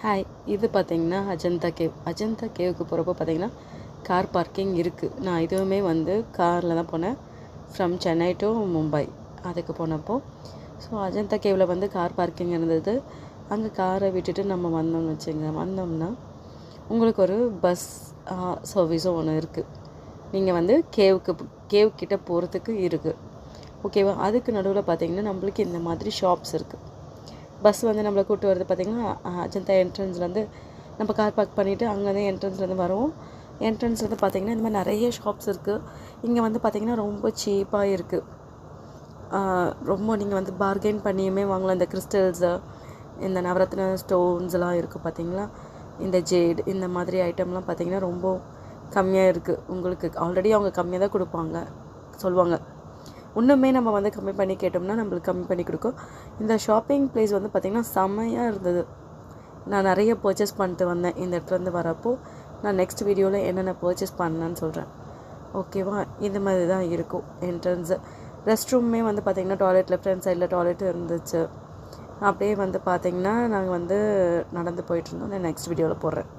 Hi, இது பார்த்தீங்கன்னா Ajanta cave. Ajanta கேவுக்கு போகிறப்போ பார்த்தீங்கன்னா கார் பார்க்கிங் இருக்குது. நான் இதுவுமே காரில் தான் போனேன், ஃப்ரம் சென்னை டு மும்பை. அதுக்கு போனப்போ அஜந்தா கேவில் கார் பார்க்கிங் இருந்தது. அங்கே காரை விட்டுட்டு நம்ம வந்தோம்னு வந்தோம்னா உங்களுக்கு ஒரு பஸ் சர்வீஸும் ஒன்று இருக்குது. நீங்கள் கேவ் கிட்ட போகிறதுக்கு இருக்குது, ஓகேவா? அதுக்கு நடுவில் பார்த்தீங்கன்னா நம்மளுக்கு இந்த மாதிரி ஷாப்ஸ் இருக்குது. பஸ் நம்மளை கூப்பிட்டு வருது. பார்த்திங்கன்னா அஜந்தா என்ட்ரன்ஸ்லேருந்து நம்ம கார் பார்க் பண்ணிவிட்டு அங்கேருந்து என்ட்ரன்ஸ்லேருந்து வரோம். என்ட்ரன்ஸ்லேருந்து பார்த்திங்கன்னா இந்த மாதிரி நிறைய ஷாப்ஸ் இருக்குது. இங்கே பார்த்திங்கன்னா ரொம்ப சீப்பாக இருக்குது. ரொம்ப நீங்கள் பார்கெயின் பண்ணியுமே வாங்கலாம். இந்த கிறிஸ்டல்ஸு, இந்த நவரத்ன ஸ்டோன்ஸ்லாம் இருக்குது பார்த்திங்களா. இந்த ஜேட், இந்த மாதிரி ஐட்டம்லாம் பார்த்திங்கன்னா ரொம்ப கம்மியாக இருக்குது. உங்களுக்கு ஆல்ரெடி அவங்க கம்மியாக தான் கொடுப்பாங்க, சொல்லுவாங்க. இன்னுமே நம்ம கம்மி பண்ணி கேட்டோம்னா நம்மளுக்கு கம்மி பண்ணி கொடுக்கும். இந்த ஷாப்பிங் ப்ளேஸ் பார்த்திங்கன்னா செம்மையாக இருந்தது. நான் நிறைய பர்ச்சேஸ் பண்ணிட்டு வந்தேன். இந்த இடத்துலேருந்து வரப்போ நான் நெக்ஸ்ட் வீடியோவில் என்னென்ன பர்ச்சேஸ் பண்ணேன்னு சொல்கிறேன், ஓகேவா? இந்த மாதிரி தான் இருக்கும் என்ட்ரன்ஸு. ரெஸ்ட் ரூமே பார்த்திங்கன்னா டாய்லெட் லெஃப்ட் ஹேண்ட் சைடில் டாய்லெட் இருந்துச்சு. அப்படியே பார்த்திங்கன்னா நாங்கள் நடந்து போயிட்டுருந்தோம். நான் நெக்ஸ்ட் வீடியோவில் போடுறேன்.